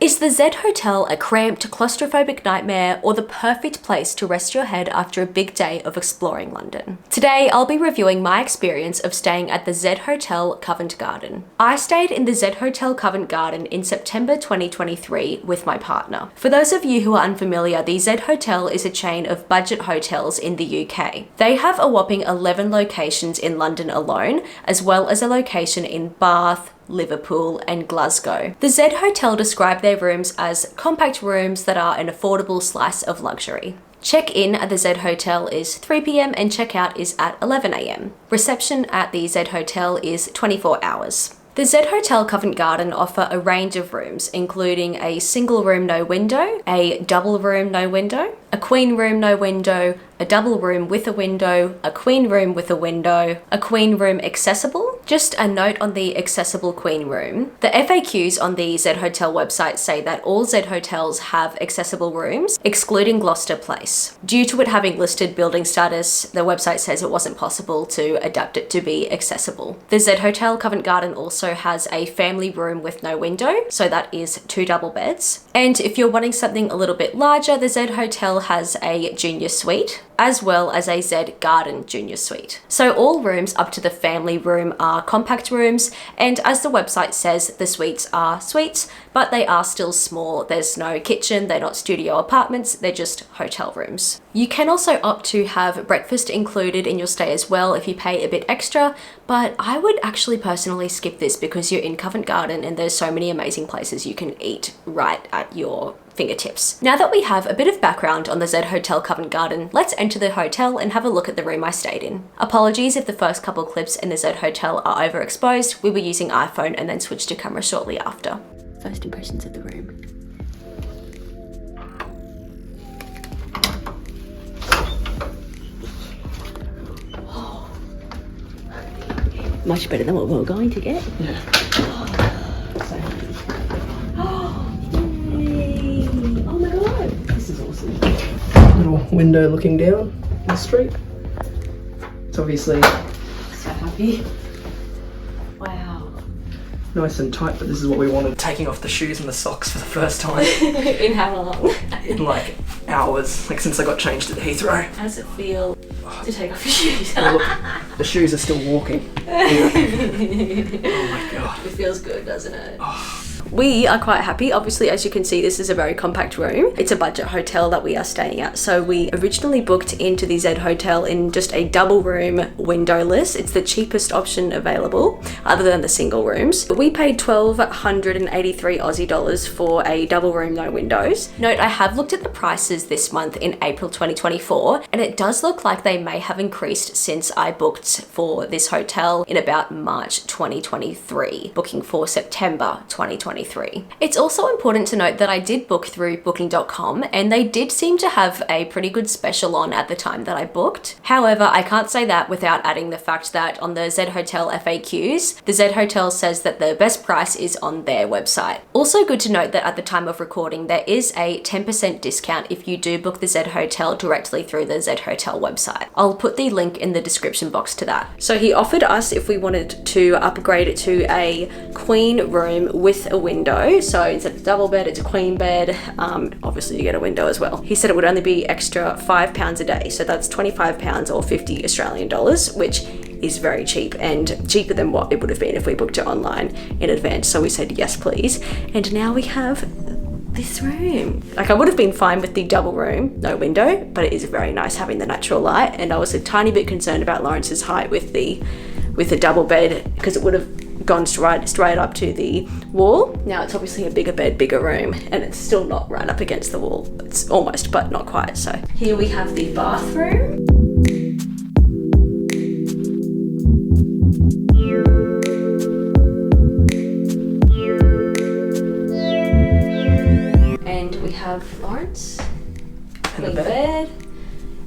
Is the Z Hotel a cramped, claustrophobic nightmare or the perfect place to rest your head after a big day of exploring London? Today, I'll be reviewing my experience of staying at the Z Hotel Covent Garden. I stayed in the Z Hotel Covent Garden in September 2023 with my partner. For those of you who are unfamiliar, the Z Hotel is a chain of budget hotels in the UK. They have a whopping 11 locations in London alone, as well as a location in Bath, Liverpool and Glasgow. The Z Hotel described their rooms as compact rooms that are an affordable slice of luxury. Check-in at the Z Hotel is 3 p.m. and check-out is at 11 a.m. Reception at the Z Hotel is 24 hours. The Z Hotel Covent Garden offer a range of rooms, including a single room no window, a double room no window, a queen room no window, a double room with a window, a queen room with a window, a queen room accessible. Just a note on the accessible queen room. The FAQs on the Z Hotel website say that all Z Hotels have accessible rooms, excluding Gloucester Place. Due to it having listed building status, the website says it wasn't possible to adapt it to be accessible. The Z Hotel Covent Garden also has a family room with no window, so that is 2 double beds. And if you're wanting something a little bit larger, the Z Hotel has a junior suite, as well as a Z Garden junior suite. So all rooms up to the family room are compact rooms, and as the website says, the suites are suites, but they are still small. There's no kitchen, they're not studio apartments, they're just hotel rooms. You can also opt to have breakfast included in your stay as well if you pay a bit extra, but I would actually personally skip this because you're in Covent Garden and there's so many amazing places you can eat right at your fingertips. Now that we have a bit of background on the Z Hotel Covent Garden, let's enter the hotel and have a look at the room I stayed in. Apologies if the first couple clips in the Z Hotel are overexposed. We were using iPhone and then switched to camera shortly after. First impressions of the room. Much better than what we were going to get. Yeah. So happy. Yay! Oh my god! This is awesome. Little window looking down the street. It's obviously So happy. Wow. nice and tight, but this is what we wanted. Taking off the shoes and the socks for the first time In how long? in like hours, like since I got changed at Heathrow. How does it feel to take off your shoes? Oh, look, the shoes are still walking. Oh my god. It feels good, doesn't it? Oh. We are quite happy. Obviously, as you can see, this is a very compact room. It's a budget hotel that we are staying at. So we originally booked into the Z Hotel in just a double room windowless. It's the cheapest option available other than the single rooms. But we paid 1,283 Aussie dollars for a double room, no windows. Note, I have looked at the prices this month in April 2024, and it does look like they may have increased since I booked for this hotel in about March 2023, booking for September 2023. It's also important to note that I did book through booking.com and they did seem to have a pretty good special on at the time that I booked. However, I can't say that without adding the fact that on the Z Hotel FAQs, the Z Hotel says that the best price is on their website. Also good to note that at the time of recording, there is a 10% discount if you do book the Z Hotel directly through the Z Hotel website. I'll put the link in the description box to that. So he offered us if we wanted to upgrade it to a queen room with a window. So instead of double bed, it's a queen bed. Obviously you get a window as well. He said it would only be extra £5 a day. So that's £25 or 50 Australian dollars, which is very cheap and cheaper than what it would have been if we booked it online in advance. So we said, yes, please. And now we have this room. Like, I would have been fine with the double room, no window, but it is very nice having the natural light. And I was a tiny bit concerned about Lawrence's height with the double bed because it would have gone straight up to the wall. Now it's obviously a bigger bed, bigger room, and it's still not right up against the wall. It's almost, but not quite. So here we have the bathroom. And we have Lawrence, queen bed,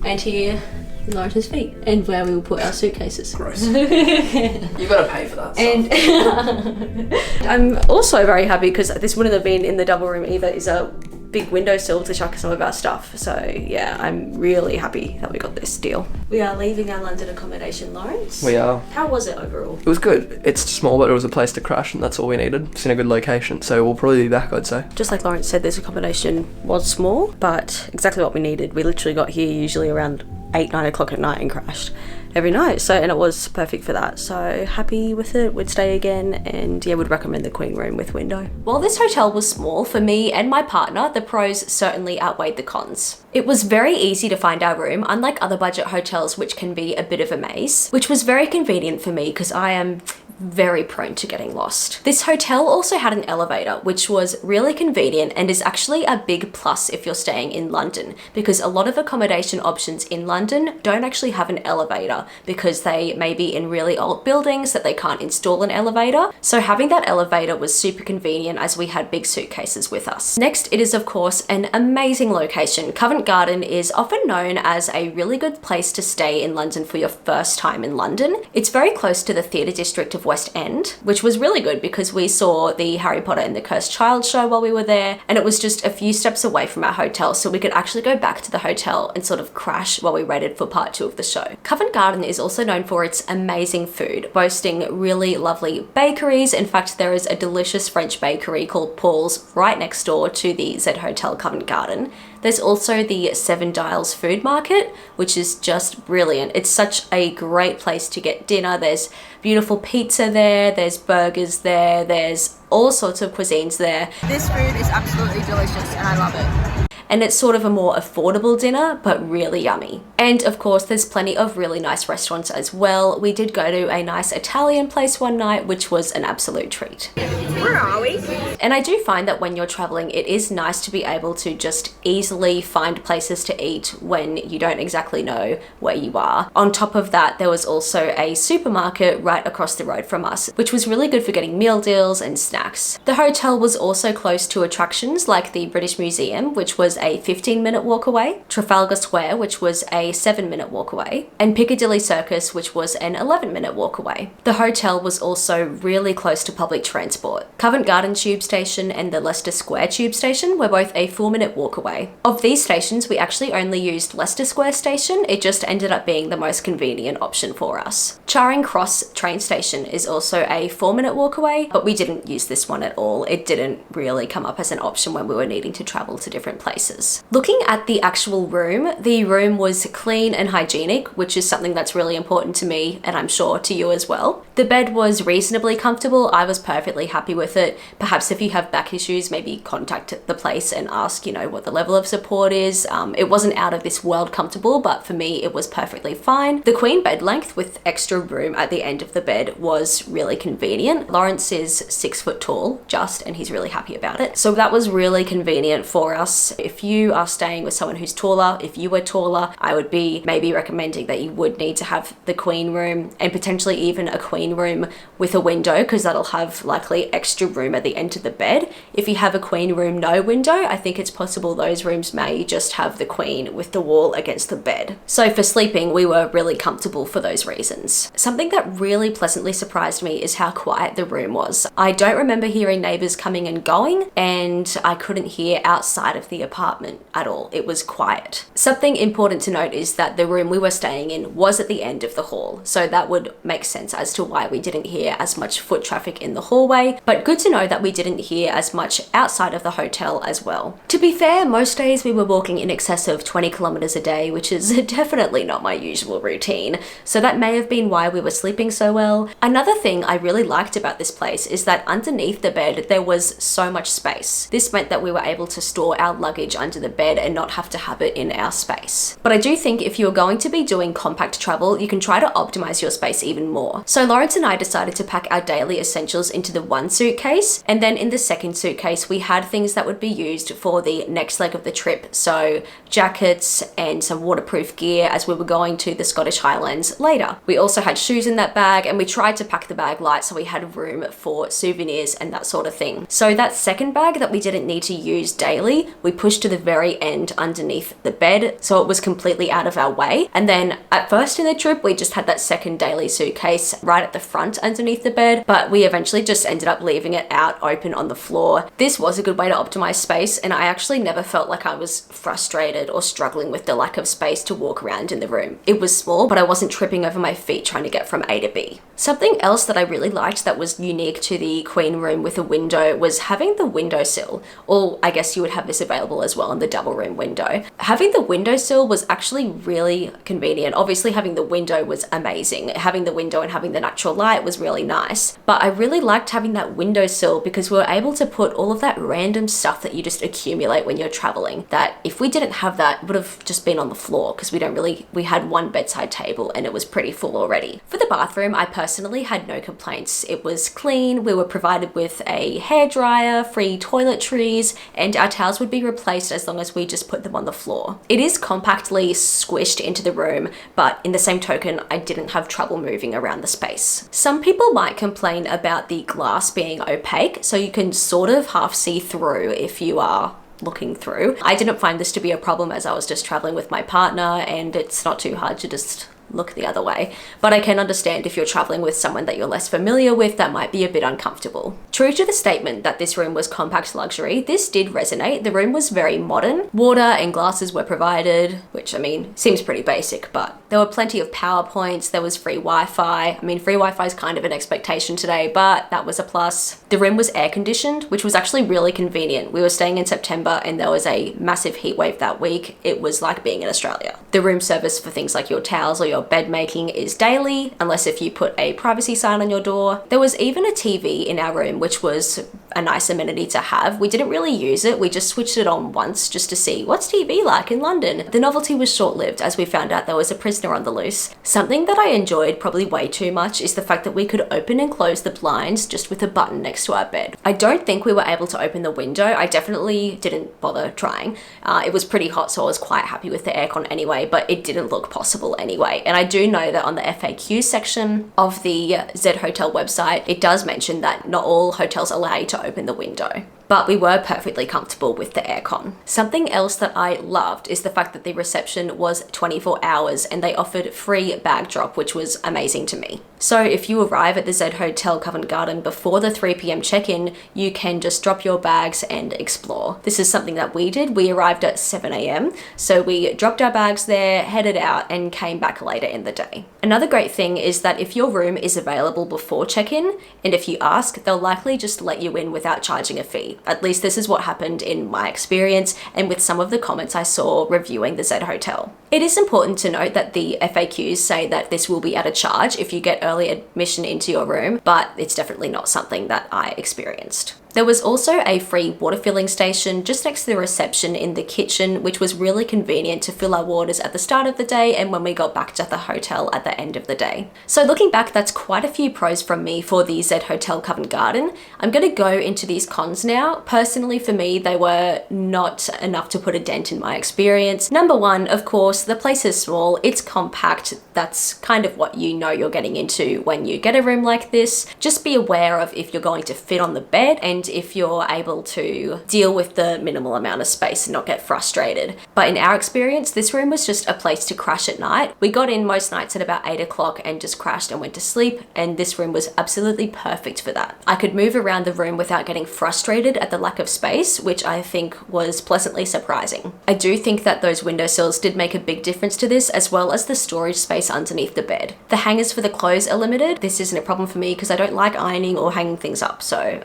and here Lawrence's feet, and where we will put our suitcases. Gross. You've got to pay for that stuff. And I'm also very happy because this wouldn't have been in the double room either, is a big windowsill to chuck some of our stuff. So yeah, I'm really happy that we got this deal. We are leaving our London accommodation, Lawrence. We are. How was it overall? It was good. It's small, but it was a place to crash, and that's all we needed. It's in a good location, so we'll probably be back, I'd say. Just like Lawrence said, this accommodation was small, but exactly what we needed. We literally got here usually around 8-9 o'clock at night and crashed every night, so, and it was perfect for that. So happy with it, would stay again, and yeah, would recommend the queen room with window. While this hotel was small, for me and my partner, the pros certainly outweighed the cons. It was very easy to find our room, unlike other budget hotels which can be a bit of a maze, which was very convenient for me because I am very prone to getting lost. This hotel also had an elevator, which was really convenient and is actually a big plus if you're staying in London, because a lot of accommodation options in London don't actually have an elevator because they may be in really old buildings that they can't install an elevator. So having that elevator was super convenient as we had big suitcases with us. Next, it is of course an amazing location. Covent Garden is often known as a really good place to stay in London for your first time in London. It's very close to the theatre district of West End, which was really good because we saw the Harry Potter and the Cursed Child show while we were there, and it was just a few steps away from our hotel, so we could actually go back to the hotel and sort of crash while we waited for part 2 of the show. Covent Garden is also known for its amazing food, boasting really lovely bakeries. In fact, there is a delicious French bakery called Paul's right next door to the Z Hotel Covent Garden. There's also the Seven Dials food market, which is just brilliant. It's such a great place to get dinner. There's beautiful pizza there, there's burgers there, there's all sorts of cuisines there. This food is absolutely delicious and I love it. And it's sort of a more affordable dinner, but really yummy. And of course, there's plenty of really nice restaurants as well. We did go to a nice Italian place one night, which was an absolute treat. Where are we? And I do find that when you're traveling, it is nice to be able to just easily find places to eat when you don't exactly know where you are. On top of that, there was also a supermarket right across the road from us, which was really good for getting meal deals and snacks. The hotel was also close to attractions like the British Museum, which was a 15-minute walk away, Trafalgar Square, which was a 7-minute walk away, and Piccadilly Circus, which was an 11-minute walk away. The hotel was also really close to public transport. Covent Garden Tube Station and the Leicester Square Tube Station were both a 4-minute walk away. Of these stations, we actually only used Leicester Square Station. It just ended up being the most convenient option for us. Charing Cross train station is also a 4-minute walk away, but we didn't use this one at all. It didn't really come up as an option when we were needing to travel to different places. Looking at the actual room, the room was clean and hygienic, which is something that's really important to me and I'm sure to you as well. The bed was reasonably comfortable. I was perfectly happy with it. Perhaps if you have back issues, maybe contact the place and ask, what the level of support is. It wasn't out of this world comfortable, but for me, it was perfectly fine. The queen bed length with extra room at the end of the bed was really convenient. Lawrence is 6 foot tall, and he's really happy about it. So that was really convenient for us. If you are staying with someone who's taller, if you were taller, I would be maybe recommending that you would need to have the queen room and potentially even a queen room with a window, because that'll have likely extra room at the end of the bed. If you have a queen room no window, I think it's possible those rooms may just have the queen with the wall against the bed. So for sleeping, we were really comfortable for those reasons. Something that really pleasantly surprised me is how quiet the room was. I don't remember hearing neighbors coming and going, and I couldn't hear outside of the apartment at all. It was quiet. Something important to note is that the room we were staying in was at the end of the hall, so that would make sense as to why we didn't hear as much foot traffic in the hallway, but good to know that we didn't hear as much outside of the hotel as well. To be fair, most days we were walking in excess of 20 kilometers a day, which is definitely not my usual routine, so that may have been why we were sleeping so well. Another thing I really liked about this place is that underneath the bed there was so much space. This meant that we were able to store our luggage under the bed and not have to have it in our space. But I do think if you're going to be doing compact travel, you can try to optimize your space even more. So Lawrence and I decided to pack our daily essentials into the one suitcase, and then in the second suitcase we had things that would be used for the next leg of the trip, so jackets and some waterproof gear as we were going to the Scottish Highlands later. We also had shoes in that bag, and we tried to pack the bag light so we had room for souvenirs and that sort of thing. So that second bag that we didn't need to use daily, we pushed to the very end underneath the bed so it was completely out of our way. And then at first in the trip we just had that second daily suitcase right at the front underneath the bed, but we eventually just ended up leaving it out open on the floor. This was a good way to optimize space, and I actually never felt like I was frustrated or struggling with the lack of space to walk around in the room. It was small, but I wasn't tripping over my feet trying to get from A to B. Something else that I really liked that was unique to the queen room with a window was having the windowsill, or I guess you would have this available as well in the double room window. Having the windowsill was actually really convenient. Obviously having the window was amazing. Having the window and having the natural light was really nice, but I really liked having that windowsill because we were able to put all of that random stuff that you just accumulate when you're traveling, that if we didn't have that, it would have just been on the floor because we had one bedside table and it was pretty full already. For the bathroom, I personally had no complaints. It was clean, we were provided with a hairdryer, free toiletries, and our towels would be replaced as long as we just put them on the floor. It is compactly squished into the room, but in the same token, I didn't have trouble moving around the space. Some people might complain about the glass being opaque, so you can sort of half see through if you are looking through. I didn't find this to be a problem as I was just traveling with my partner, and it's not too hard to just look the other way, but I can understand if you're traveling with someone that you're less familiar with, that might be a bit uncomfortable. True to the statement that this room was compact luxury, this did resonate. The room was very modern. Water and glasses were provided, which I mean, seems pretty basic, but there were plenty of power points. There was free Wi-Fi. I mean, free Wi-Fi is kind of an expectation today, but that was a plus. The room was air conditioned, which was actually really convenient. We were staying in September and there was a massive heat wave that week. It was like being in Australia. The room service for things like your towels or your bed making is daily, unless if you put a privacy sign on your door. There was even a TV in our room, which was a nice amenity to have. We didn't really use it. We just switched it on once just to see what's TV like in London. The novelty was short-lived as we found out there was a prisoner on the loose. Something that I enjoyed probably way too much is the fact that we could open and close the blinds just with a button next to our bed. I don't think we were able to open the window. I definitely didn't bother trying. It was pretty hot, so I was quite happy with the aircon anyway, but it didn't look possible anyway. And I do know that on the FAQ section of the Z Hotel website, it does mention that not all hotels allow you to open the window, but we were perfectly comfortable with the aircon. Something else that I loved is the fact that the reception was 24 hours and they offered free bag drop, which was amazing to me. So if you arrive at the Z Hotel Covent Garden before the 3 p.m. check-in, you can just drop your bags and explore. This is something that we did. We arrived at 7 a.m. So we dropped our bags there, headed out, and came back later in the day. Another great thing is that if your room is available before check-in, and if you ask, they'll likely just let you in without charging a fee. At least this is what happened in my experience and with some of the comments I saw reviewing the Z Hotel. It is important to note that the FAQs say that this will be at a charge if you get early admission into your room, but it's definitely not something that I experienced. There was also a free water filling station just next to the reception in the kitchen, which was really convenient to fill our waters at the start of the day and when we got back to the hotel at the end of the day. So looking back, that's quite a few pros from me for the Z Hotel Covent Garden. I'm going to go into these cons now. Personally, for me, they were not enough to put a dent in my experience. Number one, of course, the place is small, it's compact. That's kind of what you know you're getting into when you get a room like this. Just be aware of if you're going to fit on the bed and if you're able to deal with the minimal amount of space and not get frustrated. But in our experience, this room was just a place to crash at night. We got in most nights at about 8 o'clock and just crashed and went to sleep, and this room was absolutely perfect for that. I could move around the room without getting frustrated at the lack of space, which I think was pleasantly surprising. I do think that those windowsills did make a big difference to this, as well as the storage space underneath the bed. The hangers for the clothes are limited. This isn't a problem for me because I don't like ironing or hanging things up, so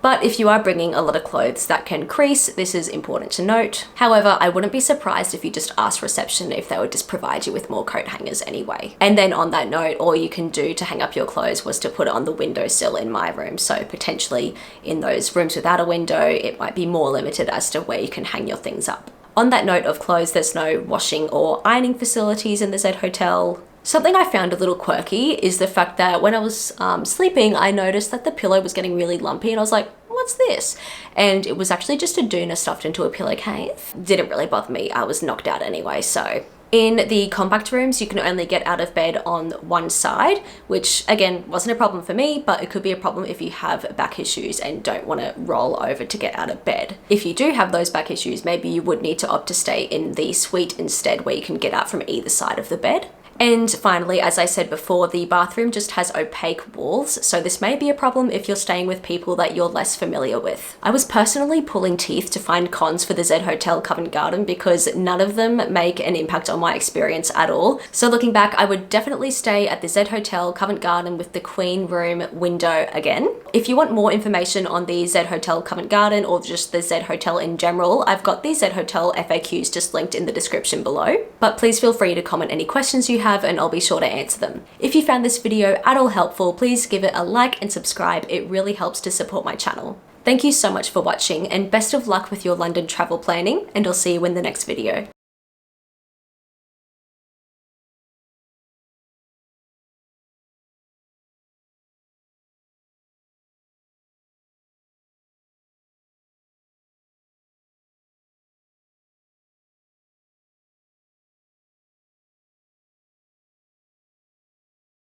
but if you are bringing a lot of clothes that can crease, this is important to note. However, I wouldn't be surprised if you just asked reception if they would just provide you with more coat hangers anyway. And then on that note, all you can do to hang up your clothes was to put it on the windowsill in my room. So potentially in those rooms without a window, it might be more limited as to where you can hang your things up. On that note of clothes, there's no washing or ironing facilities in the Z Hotel. Something I found a little quirky is the fact that when I was sleeping, I noticed that the pillow was getting really lumpy and I was like, what's this? And it was actually just a doona stuffed into a pillowcase. Didn't really bother me. I was knocked out anyway, so. In the compact rooms, you can only get out of bed on one side, which again, wasn't a problem for me, but it could be a problem if you have back issues and don't want to roll over to get out of bed. If you do have those back issues, maybe you would need to opt to stay in the suite instead, where you can get out from either side of the bed. And finally, as I said before, the bathroom just has opaque walls, so this may be a problem if you're staying with people that you're less familiar with. I was personally pulling teeth to find cons for the Z Hotel Covent Garden because none of them make an impact on my experience at all. So looking back, I would definitely stay at the Z Hotel Covent Garden with the Queen Room window again. If you want more information on the Z Hotel Covent Garden or just the Z Hotel in general, I've got the Z Hotel FAQs just linked in the description below. But please feel free to comment any questions you have and I'll be sure to answer them. If you found this video at all helpful, please give it a like and subscribe. It really helps to support my channel. Thank you so much for watching and best of luck with your London travel planning, and I'll see you in the next video.